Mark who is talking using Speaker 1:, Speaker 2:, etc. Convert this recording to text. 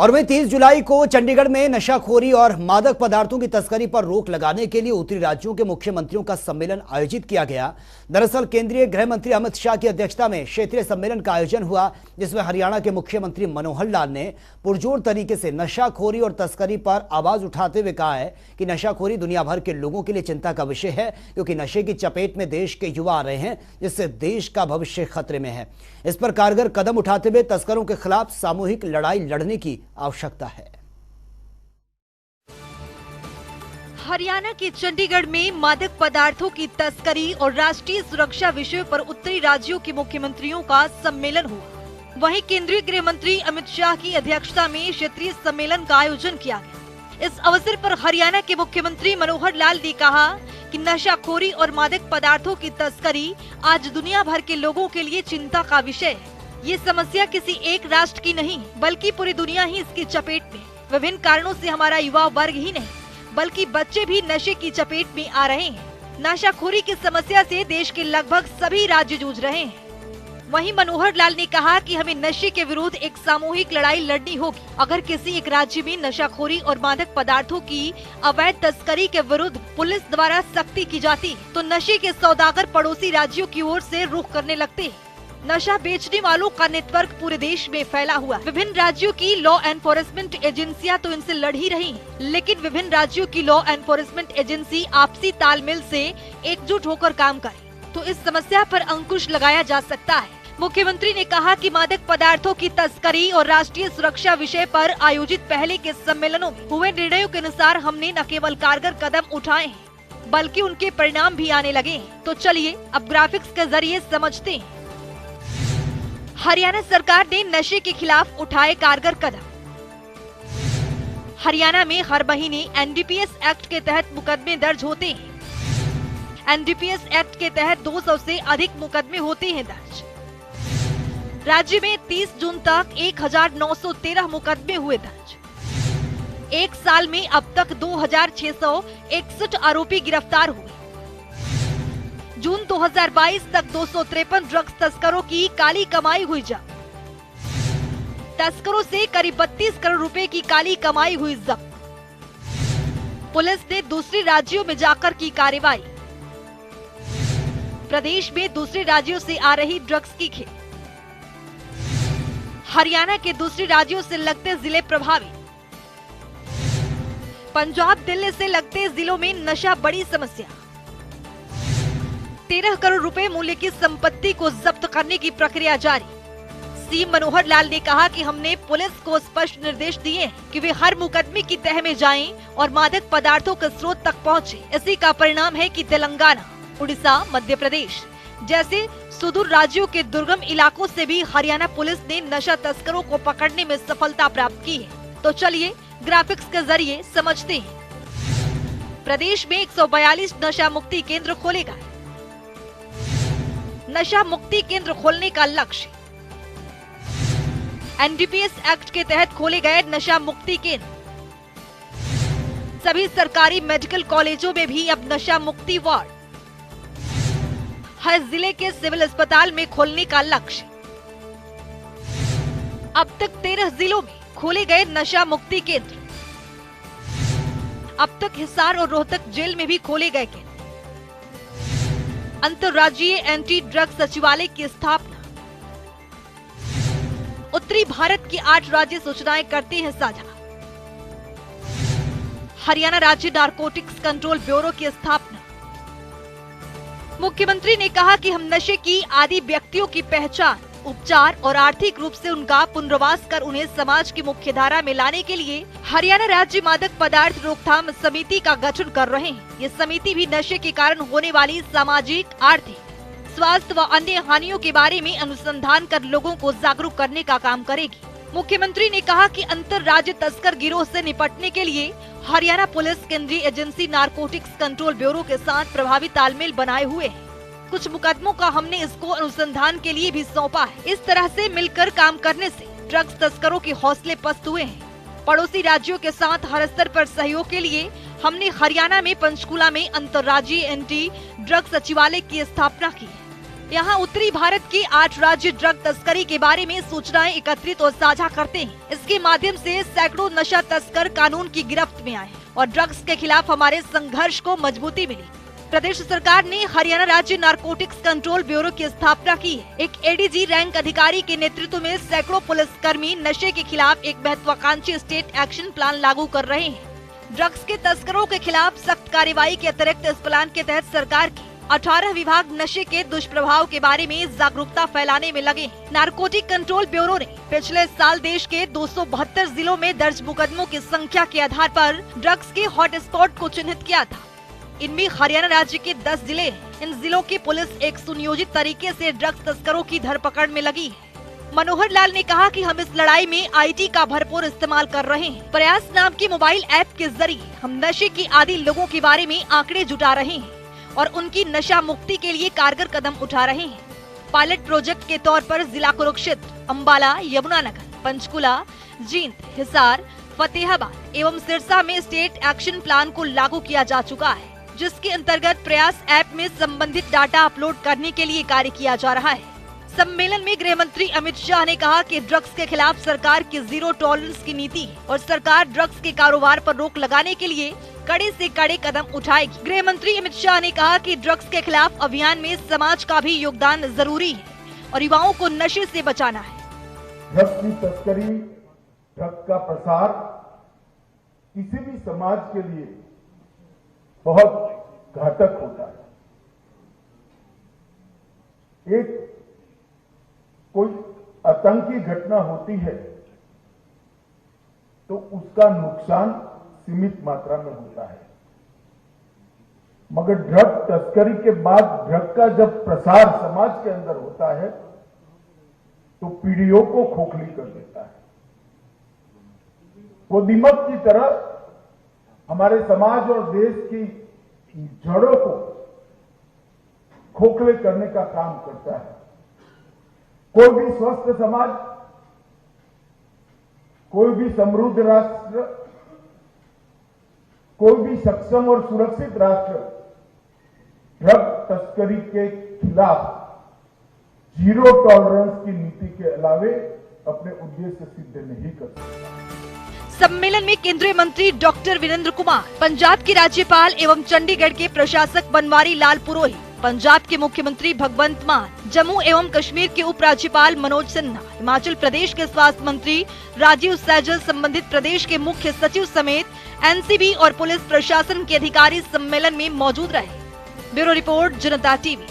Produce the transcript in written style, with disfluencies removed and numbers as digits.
Speaker 1: और वहीं 30 जुलाई को चंडीगढ़ में नशाखोरी और मादक पदार्थों की तस्करी पर रोक लगाने के लिए उत्तरी राज्यों के मुख्यमंत्रियों का सम्मेलन आयोजित किया गया। दरअसल केंद्रीय गृह मंत्री अमित शाह की अध्यक्षता में क्षेत्रीय सम्मेलन का आयोजन हुआ, जिसमें हरियाणा के मुख्यमंत्री मनोहर लाल ने पुरजोर तरीके से नशाखोरी और तस्करी पर आवाज उठाते हुए कहा है कि नशाखोरी दुनिया भर के लोगों के लिए चिंता का विषय है, क्योंकि नशे की चपेट में देश के युवा आ रहे हैं, जिससे देश का भविष्य खतरे में है। इस पर कारगर कदम उठाते हुए तस्करों के खिलाफ सामूहिक लड़ाई लड़ने की आवश्यकता है।
Speaker 2: हरियाणा के चंडीगढ़ में मादक पदार्थों की तस्करी और राष्ट्रीय सुरक्षा विषय पर उत्तरी राज्यों के मुख्यमंत्रियों का सम्मेलन हुआ। वहीं केंद्रीय गृह मंत्री अमित शाह की अध्यक्षता में क्षेत्रीय सम्मेलन का आयोजन किया गया। इस अवसर पर हरियाणा के मुख्यमंत्री मनोहर लाल ने कहा कि नशाखोरी और मादक पदार्थों की तस्करी आज दुनिया भर के लोगों के लिए चिंता का विषय है। ये समस्या किसी एक राष्ट्र की नहीं, बल्कि पूरी दुनिया ही इसकी चपेट में। विभिन्न कारणों से हमारा युवा वर्ग ही नहीं, बल्कि बच्चे भी नशे की चपेट में आ रहे हैं। नशाखोरी की समस्या से देश के लगभग सभी राज्य जूझ रहे हैं। वहीं मनोहर लाल ने कहा कि हमें नशे के विरुद्ध एक सामूहिक लड़ाई लड़नी होगी। अगर किसी एक राज्य में नशाखोरी और मादक पदार्थों की अवैध तस्करी के विरुद्ध पुलिस द्वारा सख्ती की जाती, तो नशे के सौदागर पड़ोसी राज्यों की ओर से रुख करने लगते हैं। नशा बेचने वालों का नेटवर्क पूरे देश में फैला हुआ। विभिन्न राज्यों की लॉ एनफोर्समेंट एजेंसियां तो इनसे लड़ ही रही हैं, लेकिन विभिन्न राज्यों की लॉ एनफोर्समेंट एजेंसी आपसी तालमेल से एकजुट होकर काम करे तो इस समस्या पर अंकुश लगाया जा सकता है। मुख्यमंत्री ने कहा कि मादक पदार्थों की तस्करी और राष्ट्रीय सुरक्षा विषय पर आयोजित पहले के सम्मेलनों में हुए निर्णयों के अनुसार हमने न केवल कारगर कदम उठाए हैं, बल्कि उनके परिणाम भी आने लगे हैं। तो चलिए अब ग्राफिक्स के जरिए समझते हैं। हरियाणा सरकार ने नशे के खिलाफ उठाए कारगर कदम। हरियाणा में हर महीने एनडीपीएस एक्ट के तहत मुकदमे दर्ज होते हैं। एनडीपीएस एक्ट के तहत 200 से अधिक मुकदमे होते हैं दर्ज। राज्य में 30 जून तक 1913 मुकदमे हुए दर्ज। एक साल में अब तक 2661 आरोपी गिरफ्तार हुए। जून 2022 तक 253 ड्रग्स तस्करों की काली कमाई हुई जब्त। तस्करों से करीब 32 करोड़ रुपए की काली कमाई हुई जब्त। पुलिस ने दूसरे राज्यों में जाकर की कार्रवाई। प्रदेश में दूसरे राज्यों से आ रही ड्रग्स की खेप। हरियाणा के दूसरे राज्यों से लगते जिले प्रभावित। पंजाब दिल्ली से लगते जिलों में नशा बड़ी समस्या। 13 करोड़ रुपए मूल्य की संपत्ति को जब्त करने की प्रक्रिया जारी। सीएम मनोहर लाल ने कहा कि हमने पुलिस को स्पष्ट निर्देश दिए हैं कि वे हर मुकदमे की तह में जाएं और मादक पदार्थों के स्रोत तक पहुंचे। इसी का परिणाम है कि तेलंगाना, उड़ीसा, मध्य प्रदेश जैसे सुदूर राज्यों के दुर्गम इलाकों से भी हरियाणा पुलिस ने नशा तस्करों को पकड़ने में सफलता प्राप्त की है। तो चलिए ग्राफिक्स के जरिए समझते हैं। प्रदेश में 142 नशा मुक्ति केंद्र खोले गए। नशा मुक्ति केंद्र खोलने का लक्ष्य। एनडीपीएस एक्ट के तहत खोले गए नशा मुक्ति केंद्र। सभी सरकारी मेडिकल कॉलेजों में भी अब नशा मुक्ति वार्ड। हर जिले के सिविल अस्पताल में खोलने का लक्ष्य। अब तक 13 जिलों में खोले गए नशा मुक्ति केंद्र। अब तक हिसार और रोहतक जेल में भी खोले गए केंद्र। अंतर्राज्यीय एंटी ड्रग सचिवालय की स्थापना। उत्तरी भारत की 8 राज्य सूचनाएं करते हैं साझा। हरियाणा राज्य नारकोटिक्स कंट्रोल ब्यूरो की स्थापना। मुख्यमंत्री ने कहा कि हम नशे की आदी व्यक्तियों की पहचान, उपचार और आर्थिक रूप से उनका पुनर्वास कर उन्हें समाज की मुख्य धारा में लाने के लिए हरियाणा राज्य मादक पदार्थ रोकथाम समिति का गठन कर रहे हैं। ये समिति भी नशे के कारण होने वाली सामाजिक, आर्थिक, स्वास्थ्य व अन्य हानियों के बारे में अनुसंधान कर लोगों को जागरूक करने का काम करेगी। मुख्यमंत्री ने कहा कि अंतर राज्य तस्कर गिरोह से निपटने के लिए हरियाणा पुलिस केंद्रीय एजेंसी नारकोटिक्स कंट्रोल ब्यूरो के साथ प्रभावी तालमेल बनाए हुए है। कुछ मुकदमों का हमने इसको अनुसंधान के लिए भी सौंपा है। इस तरह से मिलकर काम करने से ड्रग्स तस्करों के हौसले पस्त हुए हैं। पड़ोसी राज्यों के साथ हर स्तर पर सहयोग के लिए हमने हरियाणा में पंचकूला में अंतर्राज्यीय एंटी ड्रग सचिवालय की स्थापना की है। यहाँ उत्तरी भारत के 8 राज्य ड्रग तस्करी के बारे में सूचनाएं एकत्रित और साझा करते हैं। इसके माध्यम से सैकड़ों नशा तस्कर कानून की गिरफ्त में आए और ड्रग्स के खिलाफ हमारे संघर्ष को मजबूती मिली। प्रदेश सरकार ने हरियाणा राज्य नारकोटिक्स कंट्रोल ब्यूरो की स्थापना की है। एक एडीजी रैंक अधिकारी के नेतृत्व में सैकड़ों पुलिसकर्मी नशे के खिलाफ एक महत्वाकांक्षी स्टेट एक्शन प्लान लागू कर रहे हैं। ड्रग्स के तस्करों के खिलाफ सख्त कार्रवाई के अतिरिक्त इस प्लान के तहत सरकार के 18 विभाग नशे के दुष्प्रभाव के बारे में जागरूकता फैलाने में लगे हैं। नारकोटिक कंट्रोल ब्यूरो ने पिछले साल देश के 272 जिलों में दर्ज मुकदमों की संख्या के आधार पर ड्रग्स के हॉटस्पॉट को चिन्हित किया था। इनमें हरियाणा राज्य के 10 जिले हैं। इन जिलों की पुलिस एक सुनियोजित तरीके से ड्रग्स तस्करों की धरपकड़ में लगी है। मनोहर लाल ने कहा कि हम इस लड़ाई में आईटी का भरपूर इस्तेमाल कर रहे हैं। प्रयास नाम की मोबाइल ऐप के जरिए हम नशे के आदी लोगों के बारे में आंकड़े जुटा रहे हैं और उनकी नशा मुक्ति के लिए कारगर कदम उठा रहे हैं। पायलट प्रोजेक्ट के तौर पर जिला कुरुक्षेत्र, अम्बाला, यमुनानगर, पंचकुला, जींद, हिसार, फतेहाबाद एवं सिरसा में स्टेट एक्शन प्लान को लागू किया जा चुका है, जिसके अंतर्गत प्रयास ऐप में संबंधित डाटा अपलोड करने के लिए कार्य किया जा रहा है। सम्मेलन में गृह मंत्री अमित शाह ने कहा कि ड्रग्स के खिलाफ सरकार की जीरो टॉलरेंस की नीति है और सरकार ड्रग्स के कारोबार पर रोक लगाने के लिए कड़े से कड़े कदम उठाएगी। गृह मंत्री अमित शाह ने कहा कि ड्रग्स के खिलाफ अभियान में समाज का भी योगदान जरूरी है और युवाओं को नशे से बचाना है।
Speaker 3: ड्रग्स की तस्करी, ड्रग्स का प्रसार किसी भी समाज के लिए बहुत घातक होता है। एक कोई आतंकी घटना होती है तो उसका नुकसान सीमित मात्रा में होता है, मगर ड्रग तस्करी के बाद ड्रग का जब प्रसार समाज के अंदर होता है तो पीढ़ियों को खोखली कर देता है। वो दीमक की तरह हमारे समाज और देश की जड़ों को खोखले करने का काम करता है। कोई भी स्वस्थ समाज, कोई भी समृद्ध राष्ट्र, कोई भी सक्षम और सुरक्षित राष्ट्र ड्रग तस्करी के खिलाफ जीरो टॉलरेंस की नीति के अलावे अपने उद्देश्य सिद्ध नहीं कर सकता।
Speaker 2: सम्मेलन में केंद्रीय मंत्री डॉक्टर वीरेंद्र कुमार, पंजाब के राज्यपाल एवं चंडीगढ़ के प्रशासक बनवारी लाल पुरोहित, पंजाब के मुख्यमंत्री भगवंत मान, जम्मू एवं कश्मीर के उपराज्यपाल मनोज सिन्हा, हिमाचल प्रदेश के स्वास्थ्य मंत्री राजीव सैजल, संबंधित प्रदेश के मुख्य सचिव समेत एनसीबी और पुलिस प्रशासन के अधिकारी सम्मेलन में मौजूद रहे। ब्यूरो रिपोर्ट, जनता टीवी।